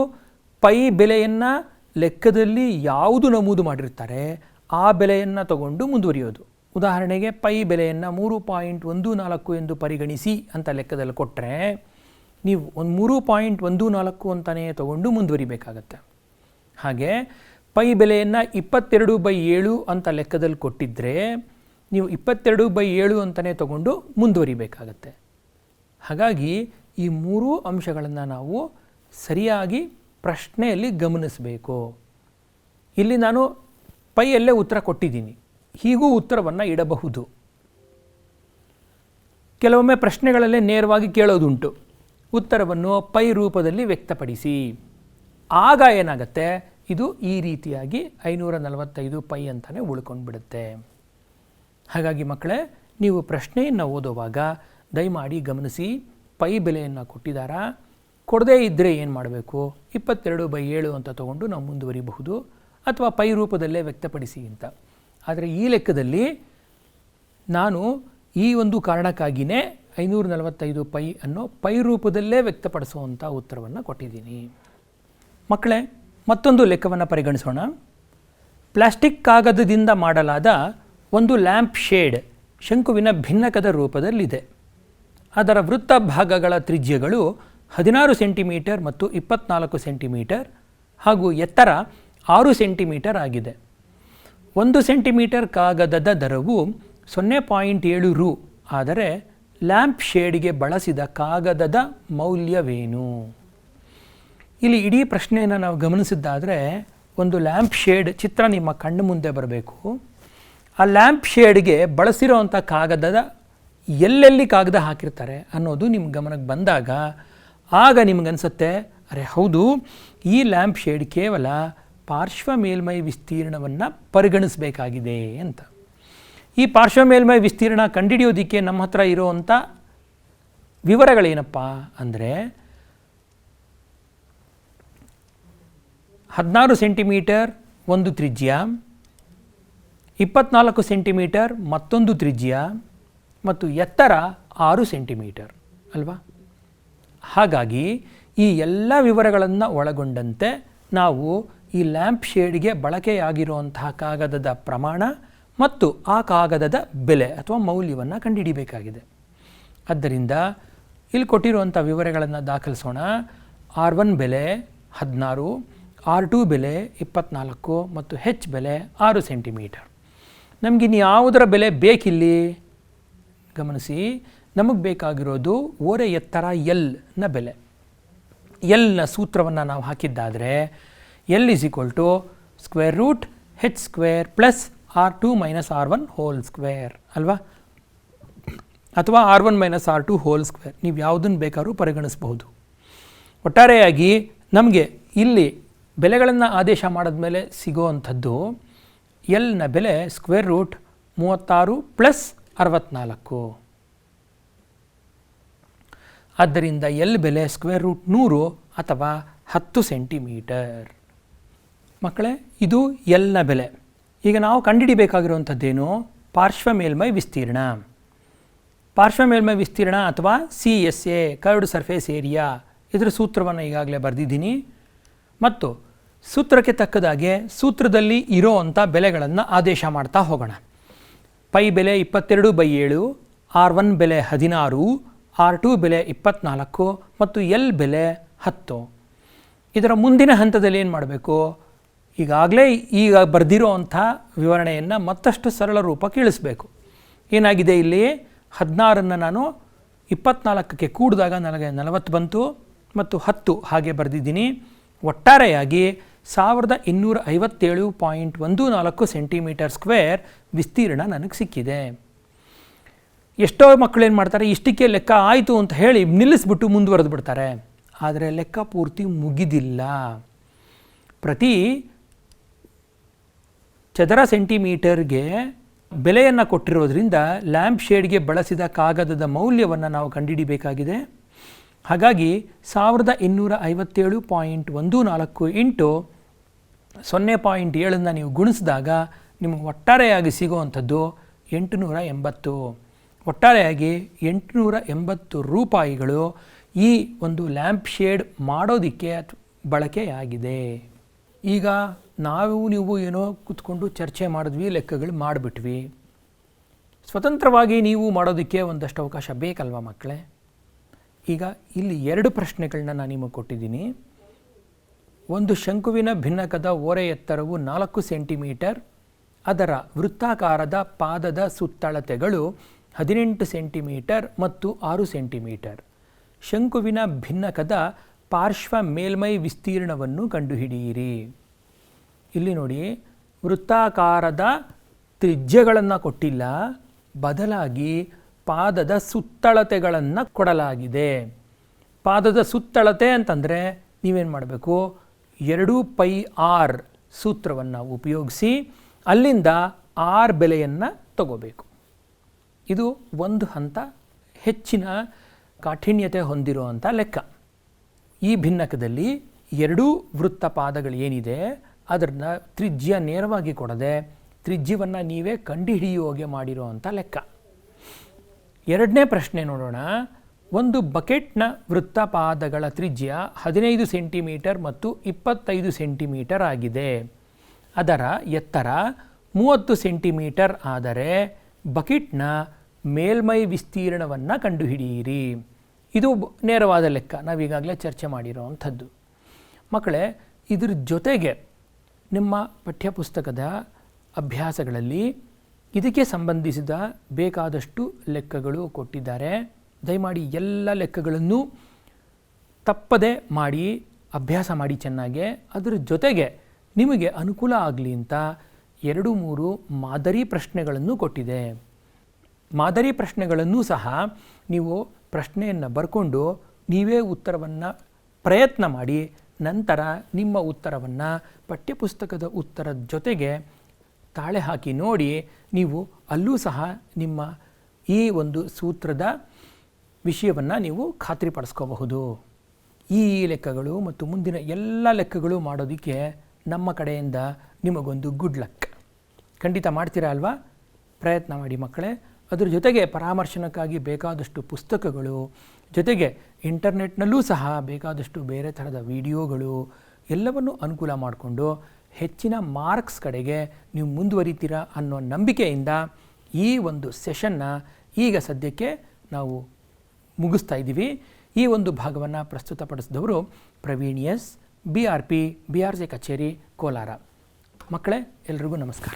ಪೈ ಬೆಲೆಯನ್ನು ಲೆಕ್ಕದಲ್ಲಿ ಯಾವುದು ನಮೂದು ಮಾಡಿರ್ತಾರೆ ಆ ಬೆಲೆಯನ್ನು ತಗೊಂಡು ಮುಂದುವರಿಯೋದು. ಉದಾಹರಣೆಗೆ ಪೈ ಬೆಲೆಯನ್ನು 3.14 ಎಂದು ಪರಿಗಣಿಸಿ ಅಂತ ಲೆಕ್ಕದಲ್ಲಿ ಕೊಟ್ಟರೆ ನೀವು ಒಂದು 3.14 ಅಂತಲೇ ತಗೊಂಡು ಮುಂದುವರಿಬೇಕಾಗತ್ತೆ. ಹಾಗೆ ಪೈ ಬೆಲೆಯನ್ನು 22/7 ಅಂತ ಲೆಕ್ಕದಲ್ಲಿ ಕೊಟ್ಟಿದ್ದರೆ ನೀವು 22/7 ಅಂತಲೇ ತಗೊಂಡು ಮುಂದುವರಿಬೇಕಾಗತ್ತೆ. ಹಾಗಾಗಿ ಈ 3 ಅಂಶಗಳನ್ನು ನಾವು ಸರಿಯಾಗಿ ಪ್ರಶ್ನೆಯಲ್ಲಿ ಗಮನಿಸಬೇಕು. ಇಲ್ಲಿ ನಾನು ಪೈಯಲ್ಲೇ ಉತ್ತರ ಕೊಟ್ಟಿದ್ದೀನಿ, ಹೀಗೂ ಉತ್ತರವನ್ನು ಇಡಬಹುದು. ಕೆಲವೊಮ್ಮೆ ಪ್ರಶ್ನೆಗಳಲ್ಲೇ ನೇರವಾಗಿ ಕೇಳೋದುಂಟು, ಉತ್ತರವನ್ನು ಪೈ ರೂಪದಲ್ಲಿ ವ್ಯಕ್ತಪಡಿಸಿ. ಆಗ ಏನಾಗುತ್ತೆ, ಇದು ಈ ರೀತಿಯಾಗಿ 545 ಪೈ ಅಂತಲೇ ಉಳ್ಕೊಂಡು ಬಿಡುತ್ತೆ. ಹಾಗಾಗಿ ಮಕ್ಕಳೇ, ನೀವು ಪ್ರಶ್ನೆಯನ್ನು ಓದುವಾಗ ದಯಮಾಡಿ ಗಮನಿಸಿ, ಪೈ ಬೆಲೆಯನ್ನು ಕೊಟ್ಟಿದ್ದಾರಾ, ಕೊಡದೇ ಇದ್ದರೆ ಏನು ಮಾಡಬೇಕು, 22/7 ಅಂತ ತಗೊಂಡು ನಾವು ಮುಂದುವರಿಬಹುದು, ಅಥವಾ ಪೈ ರೂಪದಲ್ಲೇ ವ್ಯಕ್ತಪಡಿಸಿ ಅಂತ. ಆದರೆ ಈ ಲೆಕ್ಕದಲ್ಲಿ ನಾನು ಈ ಒಂದು ಕಾರಣಕ್ಕಾಗಿಯೇ 545 ಪೈ ಅನ್ನೋ ಪೈ ರೂಪದಲ್ಲೇ ವ್ಯಕ್ತಪಡಿಸುವಂಥ ಉತ್ತರವನ್ನು ಕೊಟ್ಟಿದ್ದೀನಿ. ಮಕ್ಕಳೇ, ಮತ್ತೊಂದು ಲೆಕ್ಕವನ್ನು ಪರಿಗಣಿಸೋಣ. ಪ್ಲಾಸ್ಟಿಕ್ ಕಾಗದದಿಂದ ಮಾಡಲಾದ ಒಂದು ಲ್ಯಾಂಪ್ ಶೇಡ್ ಶಂಕುವಿನ ಭಿನ್ನಕದ ರೂಪದಲ್ಲಿದೆ. ಅದರ ವೃತ್ತ ಭಾಗಗಳ ತ್ರಿಜ್ಯಗಳು 16 ಸೆಂಟಿಮೀಟರ್ ಮತ್ತು 24 ಸೆಂಟಿಮೀಟರ್ ಹಾಗೂ ಎತ್ತರ 6 ಸೆಂಟಿಮೀಟರ್ ಆಗಿದೆ. 1 ಸೆಂಟಿಮೀಟರ್ ಕಾಗದದ ದರವು 0.7 ರು. ಆದರೆ ಲ್ಯಾಂಪ್ ಶೇಡ್ಗೆ ಬಳಸಿದ ಕಾಗದದ ಮೌಲ್ಯವೇನು? ಇಲ್ಲಿ ಇಡೀ ಪ್ರಶ್ನೆಯನ್ನು ನಾವು ಗಮನಿಸಿದ್ದಾದರೆ ಒಂದು ಲ್ಯಾಂಪ್ ಶೇಡ್ ಚಿತ್ರ ನಿಮ್ಮ ಕಣ್ಣು ಮುಂದೆ ಬರಬೇಕು. ಆ ಲ್ಯಾಂಪ್ ಶೇಡ್ಗೆ ಬಳಸಿರೋವಂಥ ಕಾಗದದ ಎಲ್ಲೆಲ್ಲಿ ಕಾಗದ ಹಾಕಿರ್ತಾರೆ ಅನ್ನೋದು ನಿಮ್ಮ ಗಮನಕ್ಕೆ ಬಂದಾಗ ಆಗ ನಿಮಗನ್ಸುತ್ತೆ, ಅರೆ ಹೌದು, ಈ ಲ್ಯಾಂಪ್ ಶೇಡ್ ಕೇವಲ ಪಾರ್ಶ್ವ ಮೇಲ್ಮೈ ವಿಸ್ತೀರ್ಣವನ್ನು ಪರಿಗಣಿಸಬೇಕಾಗಿದೆ ಅಂತ. ಈ ಪಾರ್ಶ್ವ ಮೇಲ್ಮೈ ವಿಸ್ತೀರ್ಣ ಕಂಡುಹಿಡಿಯೋದಕ್ಕೆ ನಮ್ಮ ಹತ್ರ ಇರೋವಂಥ ವಿವರಗಳೇನಪ್ಪ ಅಂದರೆ 16 ಸೆಂಟಿಮೀಟರ್ ಒಂದು ತ್ರಿಜ್ಯ, 24 ಸೆಂಟಿಮೀಟರ್ ಮತ್ತೊಂದು ತ್ರಿಜ್ಯ ಮತ್ತು ಎತ್ತರ 6 ಸೆಂಟಿಮೀಟರ್ ಅಲ್ವಾ? ಹಾಗಾಗಿ ಈ ಎಲ್ಲ ವಿವರಗಳನ್ನು ಒಳಗೊಂಡಂತೆ ನಾವು ಈ ಲ್ಯಾಂಪ್ ಶೇಡ್ಗೆ ಬಳಕೆಯಾಗಿರುವಂತಹ ಕಾಗದದ ಪ್ರಮಾಣ ಮತ್ತು ಆ ಕಾಗದದ ಬೆಲೆ ಅಥವಾ ಮೌಲ್ಯವನ್ನು ಕಂಡುಹಿಡಿಯಬೇಕಾಗಿದೆ. ಆದ್ದರಿಂದ ಇಲ್ಲಿ ಕೊಟ್ಟಿರುವಂಥ ವಿವರಗಳನ್ನು ದಾಖಲಿಸೋಣ. R1 ಬೆಲೆ 16, R2 ಬೆಲೆ 24 ಮತ್ತು H ಬೆಲೆ 6 ಸೆಂಟಿಮೀಟರ್. ನಮಗಿನ್ನು ಯಾವುದರ ಬೆಲೆ ಬೇಕಿಲ್ಲಿ ಗಮನಿಸಿ. ನಮಗೆ ಬೇಕಾಗಿರೋದು ಓರೆ ಎತ್ತರ Lನ ಬೆಲೆ. Lನ ಸೂತ್ರವನ್ನು ನಾವು ಹಾಕಿದ್ದಾದರೆ L = √h² + R2 - R1 whole square ಅಲ್ವಾ? ಅಥವಾ R1 - R2 ಹೋಲ್ ಸ್ಕ್ವೇರ್, ನೀವು ಯಾವುದನ್ನು ಬೇಕಾದ್ರೂ ಪರಿಗಣಿಸಬಹುದು. ಒಟ್ಟಾರೆಯಾಗಿ ನಮಗೆ ಇಲ್ಲಿ ಬೆಲೆಗಳನ್ನು ಆದೇಶ ಮಾಡಿದ ಮೇಲೆ ಸಿಗೋವಂಥದ್ದು Lನ ಬೆಲೆ √36 + 64. ಆದ್ದರಿಂದ L ಬೆಲೆ √100 ಅಥವಾ 10 ಸೆಂಟಿಮೀಟರ್. ಮಕ್ಕಳೇ, ಇದು Lನ ಬೆಲೆ. ಈಗ ನಾವು ಕಂಡುಹಿಡಿಬೇಕಾಗಿರುವಂಥದ್ದೇನು? ಪಾರ್ಶ್ವ ಮೇಲ್ಮೈ ವಿಸ್ತೀರ್ಣ. ಪಾರ್ಶ್ವ ಮೇಲ್ಮೈ ವಿಸ್ತೀರ್ಣ ಅಥವಾ CSA ಕರ್ವ್ಡ್ ಸರ್ಫೇಸ್ ಏರಿಯಾ, ಇದರ ಸೂತ್ರವನ್ನು ಈಗಾಗಲೇ ಬರೆದಿದ್ದೀನಿ. ಮತ್ತು ಸೂತ್ರಕ್ಕೆ ತಕ್ಕದಾಗೆ ಸೂತ್ರದಲ್ಲಿ ಇರೋವಂಥ ಬೆಲೆಗಳನ್ನು ಆದೇಶ ಮಾಡ್ತಾ ಹೋಗೋಣ. ಪೈ ಬೆಲೆ 22/7, R1 ಬೆಲೆ 16, R2 ಬೆಲೆ 24 ಮತ್ತು L ಬೆಲೆ 10. ಇದರ ಮುಂದಿನ ಹಂತದಲ್ಲಿ ಏನು ಮಾಡಬೇಕು? ಈಗಾಗಲೇ ಈಗ ಬರೆದಿರೋ ಅಂಥ ವಿವರಣೆಯನ್ನು ಮತ್ತಷ್ಟು ಸರಳ ರೂಪಕ್ಕೆ ಇಳಿಸಬೇಕು. ಏನಾಗಿದೆ ಇಲ್ಲಿ, 16ಅನ್ನು ನಾನು 24ಕ್ಕೆ ಕೂಡಿದಾಗ ನನಗೆ 40 ಬಂತು ಮತ್ತು 10 ಹಾಗೆ ಬರೆದಿದ್ದೀನಿ. ಒಟ್ಟಾರೆಯಾಗಿ 1257.14 ಸೆಂಟಿಮೀಟರ್ ಸ್ಕ್ವೇರ್ ವಿಸ್ತೀರ್ಣ ನನಗೆ ಸಿಕ್ಕಿದೆ. ಎಷ್ಟೋ ಮಕ್ಕಳು ಏನು ಮಾಡ್ತಾರೆ, ಇಷ್ಟಕ್ಕೆ ಲೆಕ್ಕ ಆಯಿತು ಅಂತ ಹೇಳಿ ನಿಲ್ಲಿಸ್ಬಿಟ್ಟು ಮುಂದುವರೆದು ಬಿಡ್ತಾರೆ. ಆದರೆ ಲೆಕ್ಕ ಪೂರ್ತಿ ಮುಗಿದಿಲ್ಲ. ಪ್ರತಿ ಚದರ ಸೆಂಟಿಮೀಟರ್ಗೆ ಬೆಲೆಯನ್ನು ಕೊಟ್ಟಿರೋದ್ರಿಂದ ಲ್ಯಾಂಪ್ ಶೇಡ್ಗೆ ಬಳಸಿದ ಕಾಗದದ ಮೌಲ್ಯವನ್ನು ನಾವು ಕಂಡುಹಿಡಿಯಬೇಕಾಗಿದೆ. ಹಾಗಾಗಿ 1257.14 ಇಂಟು 0.7 ನೀವು ಗುಣಿಸಿದಾಗ ನಿಮಗೆ ಒಟ್ಟಾರೆಯಾಗಿ ಸಿಗುವಂಥದ್ದು 880. ಒಟ್ಟಾರೆಯಾಗಿ 880 ರೂಪಾಯಿಗಳು ಈ ಒಂದು ಲ್ಯಾಂಪ್ ಶೇಡ್ ಮಾಡೋದಕ್ಕೆ ಬಳಕೆಯಾಗಿದೆ. ಈಗ ನೀವು ಏನೋ ಕೂತ್ಕೊಂಡು ಚರ್ಚೆ ಮಾಡಿದ್ವಿ, ಲೆಕ್ಕಗಳು ಮಾಡಿಬಿಟ್ವಿ. ಸ್ವತಂತ್ರವಾಗಿ ನೀವು ಮಾಡೋದಕ್ಕೆ ಒಂದಷ್ಟು ಅವಕಾಶ ಬೇಕಲ್ವ ಮಕ್ಕಳೇ? ಈಗ ಇಲ್ಲಿ 2 ಪ್ರಶ್ನೆಗಳನ್ನ ನಾನು ನಿಮಗೆ ಕೊಟ್ಟಿದ್ದೀನಿ. ಒಂದು ಶಂಕುವಿನ ಭಿನ್ನಕದ ಓರೆ ಎತ್ತರವು 4 ಸೆಂಟಿಮೀಟರ್, ಅದರ ವೃತ್ತಾಕಾರದ ಪಾದದ ಸುತ್ತಳತೆಗಳು 18 ಸೆಂಟಿಮೀಟರ್ ಮತ್ತು 6 ಸೆಂಟಿಮೀಟರ್. ಶಂಕುವಿನ ಭಿನ್ನಕದ ಪಾರ್ಶ್ವ ಮೇಲ್ಮೈ ವಿಸ್ತೀರ್ಣವನ್ನು ಕಂಡುಹಿಡಿಯಿರಿ. ಇಲ್ಲಿ ನೋಡಿ, ವೃತ್ತಾಕಾರದ ತ್ರಿಜ್ಯಗಳನ್ನು ಕೊಟ್ಟಿಲ್ಲ, ಬದಲಾಗಿ ಪಾದದ ಸುತ್ತಳತೆಗಳನ್ನು ಕೊಡಲಾಗಿದೆ. ಪಾದದ ಸುತ್ತಳತೆ ಅಂತಂದರೆ ನೀವೇನು ಮಾಡಬೇಕು, 2πr ಸೂತ್ರವನ್ನು ಉಪಯೋಗಿಸಿ ಅಲ್ಲಿಂದ r ಬೆಲೆಯನ್ನು ತಗೋಬೇಕು. ಇದು ಒಂದು ಹಂತ ಹೆಚ್ಚಿನ ಕಾಠಿಣ್ಯತೆ ಹೊಂದಿರುವಂಥ ಲೆಕ್ಕ. ಈ ಭಿನ್ನಕದಲ್ಲಿ 2 ವೃತ್ತ ಪಾದಗಳು ಏನಿದೆ ಅದನ್ನ ತ್ರಿಜ್ಯ ನೇರವಾಗಿ ಕೊಡದೆ ತ್ರಿಜ್ಯವನ್ನು ನೀವೇ ಕಂಡುಹಿಡಿಯುವಾಗೆ ಮಾಡಿರುವಂಥ ಲೆಕ್ಕ. 2ನೇ ಪ್ರಶ್ನೆ ನೋಡೋಣ. ಒಂದು ಬಕೆಟ್ನ ವೃತ್ತಪಾದಗಳ ತ್ರಿಜ್ಯ 15 ಸೆಂಟಿಮೀಟರ್ ಮತ್ತು 25 ಸೆಂಟಿಮೀಟರ್ ಆಗಿದೆ. ಅದರ ಎತ್ತರ 30 ಸೆಂಟಿಮೀಟರ್ ಆದರೆ ಬಕೆಟ್ನ ಮೇಲ್ಮೈ ವಿಸ್ತೀರ್ಣವನ್ನು ಕಂಡುಹಿಡಿಯಿರಿ. ಇದು ನೇರವಾದ ಲೆಕ್ಕ, ನಾವೀಗಾಗಲೇ ಚರ್ಚೆ ಮಾಡಿರೋವಂಥದ್ದು. ಮಕ್ಕಳೇ, ಇದ್ರ ಜೊತೆಗೆ ನಿಮ್ಮ ಪಠ್ಯಪುಸ್ತಕದ ಅಭ್ಯಾಸಗಳಲ್ಲಿ ಇದಕ್ಕೆ ಸಂಬಂಧಿಸಿದ ಬೇಕಾದಷ್ಟು ಲೆಕ್ಕಗಳು ಕೊಟ್ಟಿದ್ದಾರೆ. ದಯಮಾಡಿ ಎಲ್ಲ ಲೆಕ್ಕಗಳನ್ನು ತಪ್ಪದೆ ಮಾಡಿ ಅಭ್ಯಾಸ ಮಾಡಿ ಚೆನ್ನಾಗೆ. ಅದರ ಜೊತೆಗೆ ನಿಮಗೆ ಅನುಕೂಲ ಆಗಲಿ ಅಂತ 2-3 ಮಾದರಿ ಪ್ರಶ್ನೆಗಳನ್ನು ಕೊಟ್ಟಿದೆ. ಮಾದರಿ ಪ್ರಶ್ನೆಗಳನ್ನು ಸಹ ನೀವು ಪ್ರಶ್ನೆಯನ್ನು ಬರ್ಕೊಂಡು ನೀವೇ ಉತ್ತರವನ್ನು ಪ್ರಯತ್ನ ಮಾಡಿ ನಂತರ ನಿಮ್ಮ ಉತ್ತರವನ್ನು ಪಠ್ಯಪುಸ್ತಕದ ಉತ್ತರದ ಜೊತೆಗೆ ತಾಳೆ ಹಾಕಿ ನೋಡಿ. ನೀವು ಅಲ್ಲೂ ಸಹ ನಿಮ್ಮ ಈ ಒಂದು ಸೂತ್ರದ ವಿಷಯವನ್ನು ನೀವು ಖಾತ್ರಿಪಡಿಸ್ಕೋಬಹುದು. ಈ ಲೆಕ್ಕಗಳು ಮತ್ತು ಮುಂದಿನ ಎಲ್ಲ ಲೆಕ್ಕಗಳು ಮಾಡೋದಕ್ಕೆ ನಮ್ಮ ಕಡೆಯಿಂದ ನಿಮಗೊಂದು ಗುಡ್ ಲಕ್. ಖಂಡಿತ ಮಾಡ್ತೀರಾ ಅಲ್ವಾ? ಪ್ರಯತ್ನ ಮಾಡಿ ಮಕ್ಕಳೇ. ಅದರ ಜೊತೆಗೆ ಪರಾಮರ್ಶನಕ್ಕಾಗಿ ಬೇಕಾದಷ್ಟು ಪುಸ್ತಕಗಳು, ಜೊತೆಗೆ ಇಂಟರ್ನೆಟ್ನಲ್ಲೂ ಸಹ ಬೇಕಾದಷ್ಟು ಬೇರೆ ಥರದ ವಿಡಿಯೋಗಳು ಎಲ್ಲವನ್ನು ಅನುಕೂಲ ಮಾಡಿಕೊಂಡು ಹೆಚ್ಚಿನ ಮಾರ್ಕ್ಸ್ ಕಡೆಗೆ ನೀವು ಮುಂದುವರಿತೀರಾ ಅನ್ನೋ ನಂಬಿಕೆಯಿಂದ ಈ ಒಂದು ಸೆಷನ್ನ ಈಗ ಸದ್ಯಕ್ಕೆ ನಾವು ಮುಗಿಸ್ತಾ ಇದ್ದೀವಿ. ಈ ಒಂದು ಭಾಗವನ್ನು ಪ್ರಸ್ತುತಪಡಿಸಿದವರು ಪ್ರವೀಣ್ ಎಸ್, BRP BRC ಕಚೇರಿ ಕೋಲಾರ. ಮಕ್ಕಳೇ, ಎಲ್ರಿಗೂ ನಮಸ್ಕಾರ.